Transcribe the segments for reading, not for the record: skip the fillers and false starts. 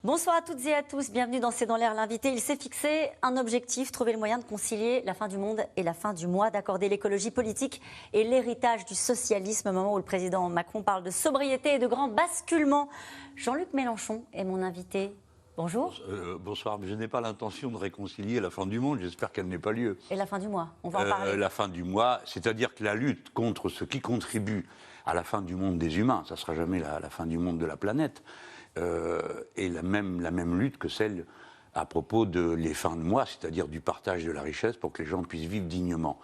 Bonsoir à toutes et à tous, bienvenue dans C'est dans l'air l'invité. Il s'est fixé un objectif, trouver le moyen de concilier la fin du monde et la fin du mois, d'accorder l'écologie politique et l'héritage du socialisme au moment où le président Macron parle de sobriété et de grands basculements. Jean-Luc Mélenchon est mon invité. Bonjour. Bonsoir, mais je n'ai pas l'intention de réconcilier la fin du monde, j'espère qu'elle n'ait pas lieu. Et la fin du mois, on va en parler. La fin du mois, c'est-à-dire que la lutte contre ce qui contribue à la fin du monde des humains, ça ne sera jamais la fin du monde de la planète, est la même lutte que celle à propos de les fins de mois, c'est-à-dire du partage de la richesse pour que les gens puissent vivre dignement.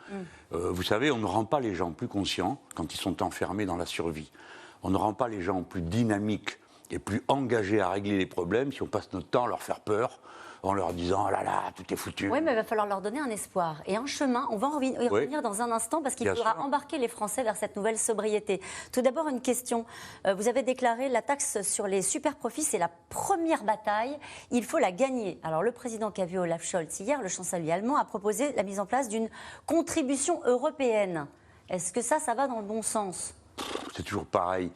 Vous savez, on ne rend pas les gens plus conscients quand ils sont enfermés dans la survie. On ne rend pas les gens plus dynamiques et plus engagés à régler les problèmes si on passe notre temps à leur faire peur en leur disant « Oh là là, tout est foutu ». Oui, mais il va falloir leur donner un espoir et un chemin. On va en revenir dans un instant parce qu'il faudra embarquer les Français vers cette nouvelle sobriété. Tout d'abord, une question. Vous avez déclaré la taxe sur les super-profits, c'est la première bataille. Il faut la gagner. Alors, le président qu'a vu Olaf Scholz hier, le chancelier allemand, a proposé la mise en place d'une contribution européenne. Est-ce que ça va dans le bon sens ? C'est toujours pareil.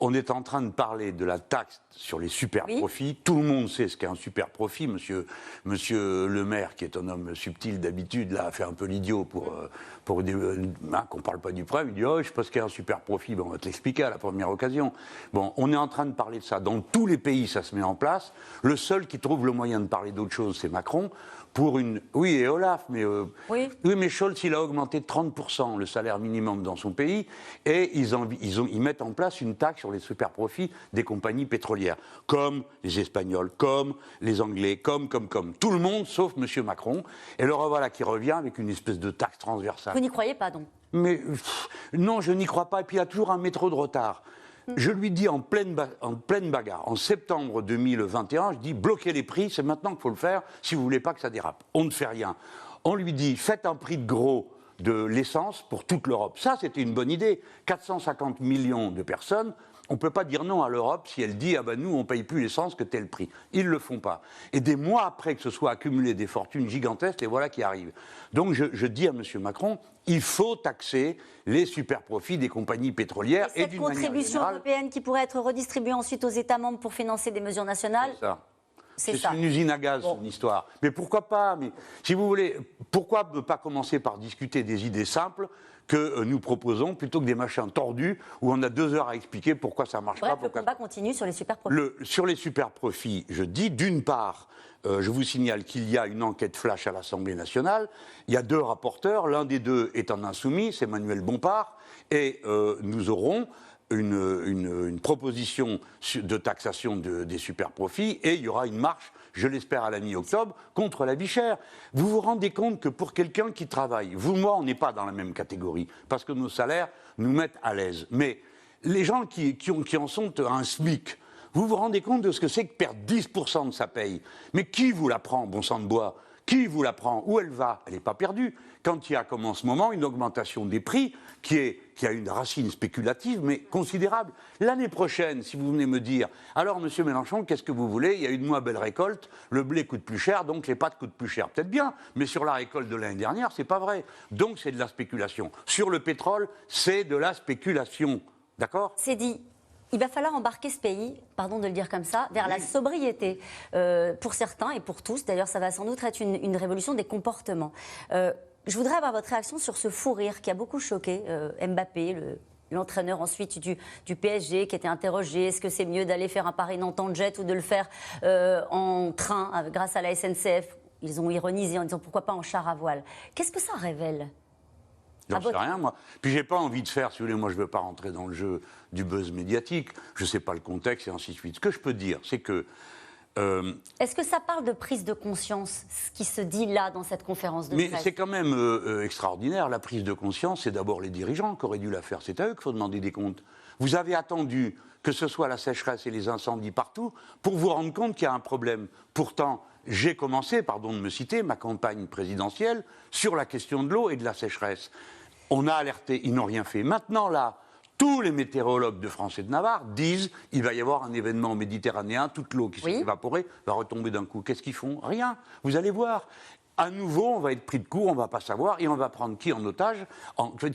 On est en train de parler de la taxe sur les super-profits. Oui. Tout le monde sait ce qu'est un super-profit. Monsieur Le Maire, qui est un homme subtil d'habitude, là, a fait un peu l'idiot pour qu'on ne parle pas du problème. Il dit « Oh, je sais pas ce qu'est un super-profit. » Bon, on va te l'expliquer à la première occasion. Bon, on est en train de parler de ça. Dans tous les pays, ça se met en place. Le seul qui trouve le moyen de parler d'autre chose, c'est Macron. Oui, et Olaf, mais mais Scholz, il a augmenté de 30% le salaire minimum dans son pays et ils mettent en place une taxe sur les super-profits des compagnies pétrolières, comme les Espagnols, comme les Anglais, comme. Tout le monde, sauf M. Macron. Et le revoilà qui revient avec une espèce de taxe transversale. Vous n'y croyez pas, donc ? Mais non, je n'y crois pas. Et puis il y a toujours un métro de retard. Je lui dis en pleine bagarre, en septembre 2021, je dis bloquez les prix, c'est maintenant qu'il faut le faire si vous ne voulez pas que ça dérape. On ne fait rien. On lui dit faites un prix de gros de l'essence pour toute l'Europe. Ça, c'était une bonne idée. 450 millions de personnes. On ne peut pas dire non à l'Europe si elle dit « Ah ben nous, on ne paye plus l'essence que tel prix ». Ils ne le font pas. Et des mois après que ce soit accumulé des fortunes gigantesques, les voilà qui arrivent. Donc je dis à M. Macron, il faut taxer les super-profits des compagnies pétrolières. Et cette contribution européenne qui pourrait être redistribuée ensuite aux États membres pour financer des mesures nationales. C'est une usine à gaz, son histoire. Mais pourquoi pas ? Mais si vous voulez, pourquoi ne pas commencer par discuter des idées simples que nous proposons, plutôt que des machins tordus où on a 2 heures à expliquer pourquoi ça ne marche pas. Le combat continue sur les super-profits. Sur les super-profits, je dis, d'une part, je vous signale qu'il y a une enquête flash à l'Assemblée nationale. Il y a 2 rapporteurs. L'un des 2 est un insoumis, c'est Manuel Bompard. Et nous aurons une proposition de taxation des super-profits et il y aura une marche, je l'espère à la mi-octobre, contre la vie chère. Vous vous rendez compte que pour quelqu'un qui travaille, vous, moi, on n'est pas dans la même catégorie, parce que nos salaires nous mettent à l'aise. Mais les gens qui en sont à un SMIC, vous vous rendez compte de ce que c'est que perdre 10% de sa paye ? Mais qui vous la prend, bon sang de bois ? Qui vous la prend ? Où elle va ? Elle n'est pas perdue. Quand il y a, comme en ce moment, une augmentation des prix qui a une racine spéculative, mais considérable. L'année prochaine, si vous venez me dire « Alors, monsieur Mélenchon, qu'est-ce que vous voulez ? Il y a eu de moins belle récolte, le blé coûte plus cher, donc les pâtes coûtent plus cher. » Peut-être bien, mais sur la récolte de l'année dernière, c'est pas vrai. Donc, c'est de la spéculation. Sur le pétrole, c'est de la spéculation. D'accord ? C'est dit. Il va falloir embarquer ce pays, pardon de le dire comme ça, vers la sobriété. Pour certains et pour tous, d'ailleurs, ça va sans doute être une révolution des comportements. Je voudrais avoir votre réaction sur ce fou rire qui a beaucoup choqué Mbappé, l'entraîneur ensuite du PSG, qui était interrogé. Est-ce que c'est mieux d'aller faire un Paris-Nantes en jet ou de le faire en train grâce à la SNCF ? Ils ont ironisé en disant pourquoi pas en char à voile. Qu'est-ce que ça révèle ? J'en sais rien, moi. Puis j'ai pas envie de faire, si vous voulez, moi je veux pas rentrer dans le jeu du buzz médiatique, je sais pas le contexte et ainsi de suite. Ce que je peux dire, c'est que... Est-ce que ça parle de prise de conscience, ce qui se dit là dans cette conférence de presse ? Mais c'est quand même extraordinaire, la prise de conscience, c'est d'abord les dirigeants qui auraient dû la faire, c'est à eux qu'il faut demander des comptes. Vous avez attendu que ce soit la sécheresse et les incendies partout pour vous rendre compte qu'il y a un problème. Pourtant, j'ai commencé, pardon de me citer, ma campagne présidentielle sur la question de l'eau et de la sécheresse. On a alerté, ils n'ont rien fait. Maintenant, là, tous les météorologues de France et de Navarre disent qu'il va y avoir un événement méditerranéen, toute l'eau qui s'est évaporée va retomber d'un coup. Qu'est-ce qu'ils font ? Rien. Vous allez voir. à nouveau, on va être pris de court, on ne va pas savoir, et on va prendre qui en otage,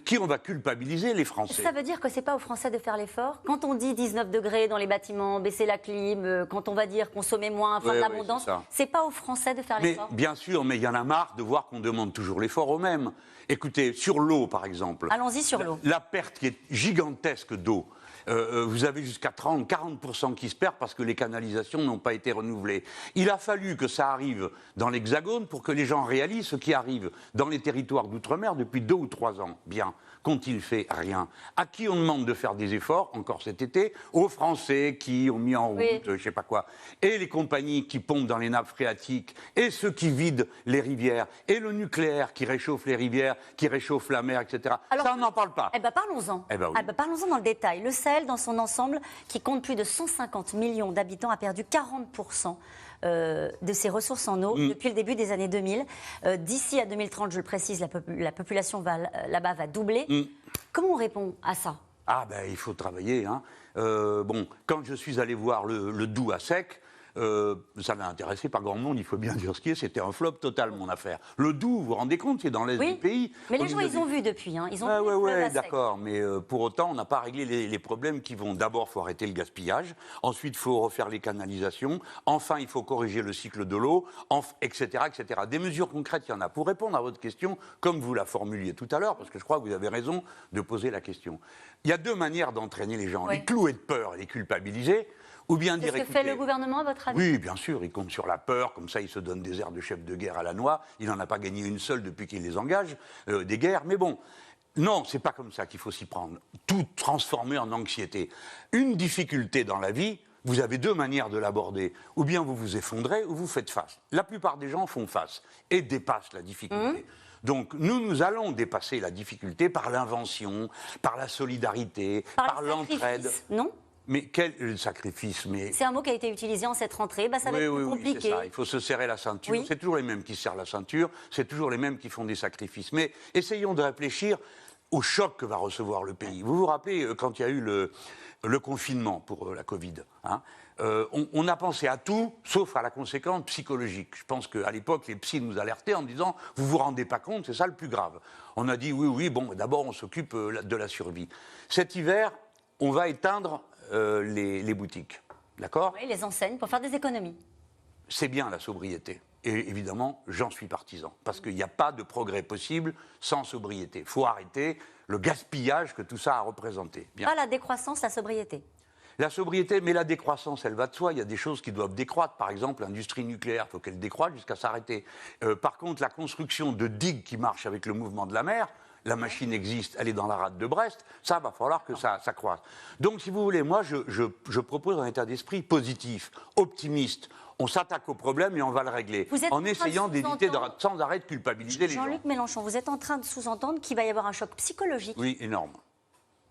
qui on va culpabiliser, les Français. Ça veut dire que ce n'est pas aux Français de faire l'effort. Quand on dit 19 degrés dans les bâtiments, baisser la clim, quand on va dire consommer moins, faire de l'abondance, c'est pas aux Français de faire l'effort. Bien sûr, mais il y en a marre de voir qu'on demande toujours l'effort aux mêmes. Écoutez, sur l'eau, par exemple. Allons-y sur l'eau. La perte qui est gigantesque d'eau. Vous avez jusqu'à 30-40% qui se perdent parce que les canalisations n'ont pas été renouvelées. Il a fallu que ça arrive dans l'Hexagone pour que les gens réalisent ce qui arrive dans les territoires d'outre-mer depuis 2 ou 3 ans. Bien, qu'ont-ils fait? Rien. À qui on demande de faire des efforts, encore cet été? Aux Français qui ont mis en route, je ne sais pas quoi. Et les compagnies qui pompent dans les nappes phréatiques, et ceux qui vident les rivières, et le nucléaire qui réchauffe les rivières, qui réchauffe la mer, etc. Alors, ça, on n'en parle pas. Eh bien, parlons-en. Eh ben oui. Parlons-en dans le détail. Le Sahel, dans son ensemble, qui compte plus de 150 millions d'habitants, a perdu 40% de ses ressources en eau depuis le début des années 2000. D'ici à 2030, je le précise, la population là-bas va doubler. Comment on répond à ça? Ah ben, il faut travailler. Hein. Bon, quand je suis allé voir le Doubs à sec, ça n'a intéressé pas grand monde, il faut bien dire ce qui est, c'était un flop total, mon affaire. Le Doubs, vous vous rendez compte, c'est dans l'est du pays. Mais les gens, ils ont vu depuis, hein. Ils ont vu oui, d'accord, mais pour autant, on n'a pas réglé les problèmes qui vont... D'abord, il faut arrêter le gaspillage, ensuite, il faut refaire les canalisations, enfin, il faut corriger le cycle de l'eau, etc., etc. Des mesures concrètes, il y en a. Pour répondre à votre question, comme vous la formuliez tout à l'heure, parce que je crois que vous avez raison de poser la question, il y a 2 manières d'entraîner les gens, les clouer de peur et les culpabiliser, ou bien dire... C'est ce que fait le gouvernement, à votre avis? Oui, bien sûr, il compte sur la peur, comme ça il se donne des airs de chef de guerre à la noix, il n'en a pas gagné une seule depuis qu'il les engage, des guerres, mais bon, non, c'est pas comme ça qu'il faut s'y prendre, tout transformer en anxiété. Une difficulté dans la vie, vous avez 2 manières de l'aborder, ou bien vous vous effondrez, ou vous faites face. La plupart des gens font face et dépassent la difficulté. Donc nous allons dépasser la difficulté par l'invention, par la solidarité, par l'entraide. Non? Mais quel sacrifice, C'est un mot qui a été utilisé en cette rentrée. Ça va être plus compliqué. C'est ça. Il faut se serrer la ceinture. C'est toujours les mêmes qui se serrent la ceinture. C'est toujours les mêmes qui font des sacrifices. Mais essayons de réfléchir au choc que va recevoir le pays. Vous vous rappelez quand il y a eu le confinement pour la Covid, hein, on a pensé à tout, sauf à la conséquence psychologique. Je pense qu'à l'époque, les psys nous alertaient en disant « vous vous rendez pas compte, c'est ça le plus grave ». On a dit « oui, bon, d'abord on s'occupe de la survie ». Cet hiver, on va éteindre les boutiques, d'accord? Oui, les enseignes, pour faire des économies. C'est bien la sobriété. Et évidemment, j'en suis partisan. Parce qu'il n'y a pas de progrès possible sans sobriété. Il faut arrêter le gaspillage que tout ça a représenté. Bien. Pas la décroissance, la sobriété. La sobriété, mais la décroissance, elle va de soi. Il y a des choses qui doivent décroître. Par exemple, l'industrie nucléaire, il faut qu'elle décroître jusqu'à s'arrêter. Par contre, la construction de digues qui marchent avec le mouvement de la mer, la machine existe, elle est dans la rade de Brest, ça va falloir que ça croisse. Donc, si vous voulez, moi, je propose un état d'esprit positif, optimiste. On s'attaque au problème et on va le régler, en essayant d'éviter sans arrêt de culpabiliser les gens. Jean-Luc Mélenchon, vous êtes en train de sous-entendre qu'il va y avoir un choc psychologique. Oui, énorme.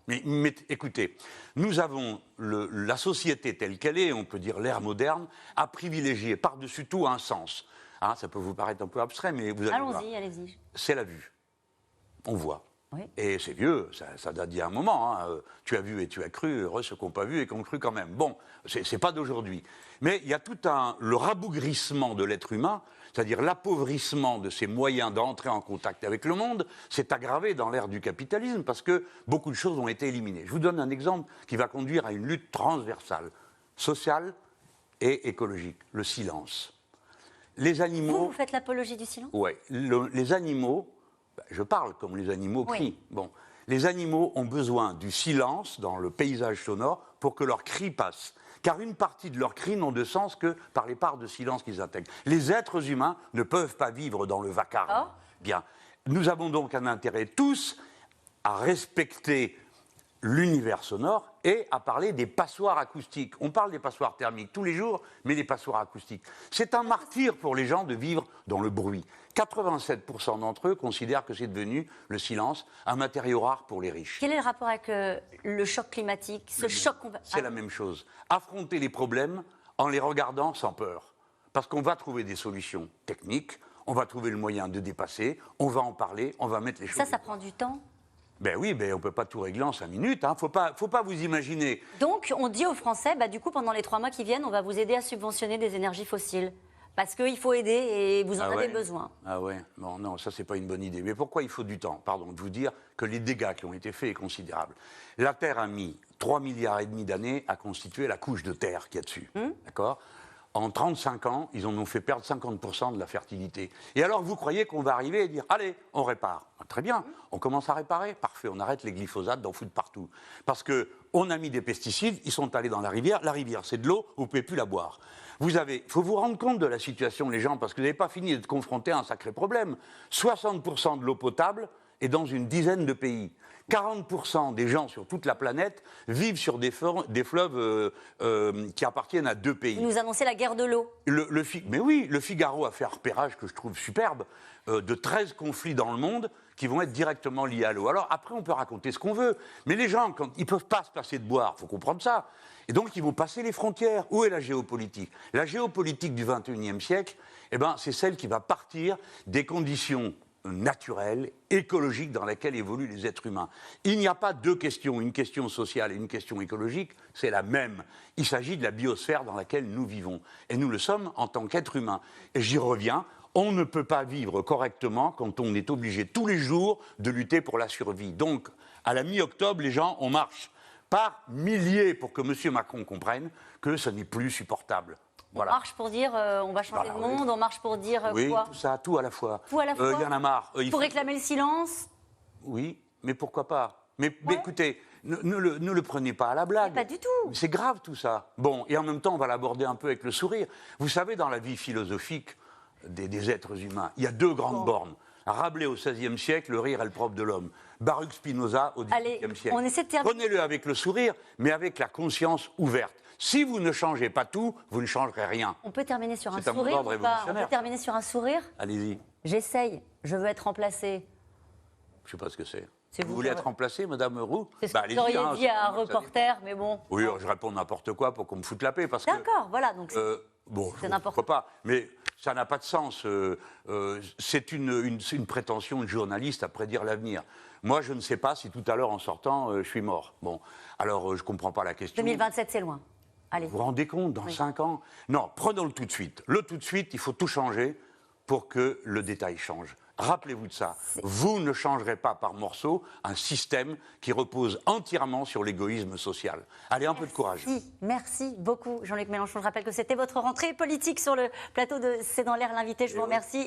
Mais écoutez, nous avons la société telle qu'elle est, on peut dire l'ère moderne, a privilégié par-dessus tout un sens. Hein, ça peut vous paraître un peu abstrait, mais vous allez voir. Allez-y. C'est la vue. On voit. Oui. Et c'est vieux, ça date d'il y a un moment. Hein. Tu as vu et tu as cru, heureux ceux qui n'ont pas vu et qui ont cru quand même. Bon, c'est pas d'aujourd'hui. Mais il y a tout le rabougrissement de l'être humain, c'est-à-dire l'appauvrissement de ses moyens d'entrer en contact avec le monde, s'est aggravé dans l'ère du capitalisme parce que beaucoup de choses ont été éliminées. Je vous donne un exemple qui va conduire à une lutte transversale, sociale et écologique, le silence. Les animaux... Vous faites l'apologie du silence? Oui, les animaux... Je parle comme les animaux crient. Bon. Les animaux ont besoin du silence dans le paysage sonore pour que leurs cris passent. Car une partie de leurs cris n'ont de sens que par les parts de silence qu'ils intègrent. Les êtres humains ne peuvent pas vivre dans le vacarme. Oh. Bien. Nous avons donc un intérêt tous à respecter l'univers sonore et à parler des passoires acoustiques. On parle des passoires thermiques tous les jours, mais les passoires acoustiques. C'est un martyre pour les gens de vivre dans le bruit. 87% d'entre eux considèrent que c'est devenu, le silence, un matériau rare pour les riches. Quel est le rapport avec le choc climatique, choc qu'on va... C'est la même chose. Affronter les problèmes en les regardant sans peur. Parce qu'on va trouver des solutions techniques, on va trouver le moyen de dépasser, on va en parler, on va mettre les choses... Ça prend du temps? Ben oui, on ne peut pas tout régler en 5 minutes. Hein. Faut pas vous imaginer. Donc, on dit aux Français, du coup, pendant les 3 mois qui viennent, on va vous aider à subventionner des énergies fossiles. Parce qu'il faut aider et vous en avez ouais. besoin. Ah ouais, bon, non, ça c'est pas une bonne idée. Mais pourquoi il faut du temps? Pardon, de vous dire que les dégâts qui ont été faits sont considérables. La Terre a mis 3,5 milliards d'années à constituer la couche de terre qu'il y a dessus. D'accord? En 35 ans, ils en ont fait perdre 50% de la fertilité. Et alors vous croyez qu'on va arriver et dire, allez, on répare? Très bien, on commence à réparer, parfait, on arrête les glyphosates d'en foutre partout. Parce qu'on a mis des pesticides, ils sont allés dans la rivière c'est de l'eau, vous ne pouvez plus la boire. Il faut vous rendre compte de la situation, les gens, parce que vous n'avez pas fini d'être confrontés à un sacré problème. 60% de l'eau potable est dans une dizaine de pays. 40% des gens sur toute la planète vivent sur des fleuves qui appartiennent à 2 pays. Vous nous annoncez la guerre de l'eau. Mais oui, le Figaro a fait un repérage que je trouve superbe de 13 conflits dans le monde qui vont être directement liés à l'eau. Alors après, on peut raconter ce qu'on veut, mais les gens, quand ils ne peuvent pas se passer de boire, il faut comprendre ça. Et donc, ils vont passer les frontières. Où est la géopolitique? La géopolitique du XXIe siècle, c'est celle qui va partir des conditions naturelle, écologique dans laquelle évoluent les êtres humains. Il n'y a pas deux questions, une question sociale et une question écologique, c'est la même. Il s'agit de la biosphère dans laquelle nous vivons. Et nous le sommes en tant qu'êtres humains. Et j'y reviens, on ne peut pas vivre correctement quand on est obligé tous les jours de lutter pour la survie. Donc, à la mi-octobre, les gens, on marche par milliers pour que M. Macron comprenne que ce n'est plus supportable. Voilà. On marche pour dire on va changer de monde, on marche pour dire oui, quoi? Tout ça, tout à la fois. Tout à la fois. Y en a marre. Pour réclamer le silence? Oui, mais pourquoi pas? Mais écoutez, ne le prenez pas à la blague. Mais pas du tout. C'est grave tout ça. Bon, et en même temps, on va l'aborder un peu avec le sourire. Vous savez, dans la vie philosophique des êtres humains, il y a 2 grandes bornes. Rabelais au XVIe siècle, le rire est le propre de l'homme. Baruch Spinoza au XVIIIe siècle. On essaie de terminer. Prenez-le avec le sourire, mais avec la conscience ouverte. Si vous ne changez pas tout, vous ne changerez rien. On peut terminer sur un C'est un sourire ordre ou pas? On révolutionnaire. peut terminer sur un sourire? Allez-y. J'essaye, je veux être remplacée. Je ne sais pas ce que c'est. C'est Vous voulez être remplacée, Madame Roux? C'est ce que vous auriez dit à un reporter, mais bon. Oui, je réponds n'importe quoi pour qu'on me foute la paix. D'accord, voilà. Donc bon, c'est n'importe pourquoi pas. Mais ça n'a pas de sens. C'est une prétention de journaliste à prédire l'avenir. Moi, je ne sais pas si tout à l'heure, en sortant, je suis mort. Bon, alors je ne comprends pas la question. 2027, c'est loin. Allez. Vous vous rendez compte, dans 5 ans? Non, prenons le tout de suite. Le tout de suite, il faut tout changer pour que le détail change. Rappelez-vous de ça. Vous ne changerez pas par morceaux un système qui repose entièrement sur l'égoïsme social. Allez, un peu de courage. Merci beaucoup, Jean-Luc Mélenchon. Je rappelle que c'était votre rentrée politique sur le plateau de C'est dans l'air l'invité. Je vous remercie.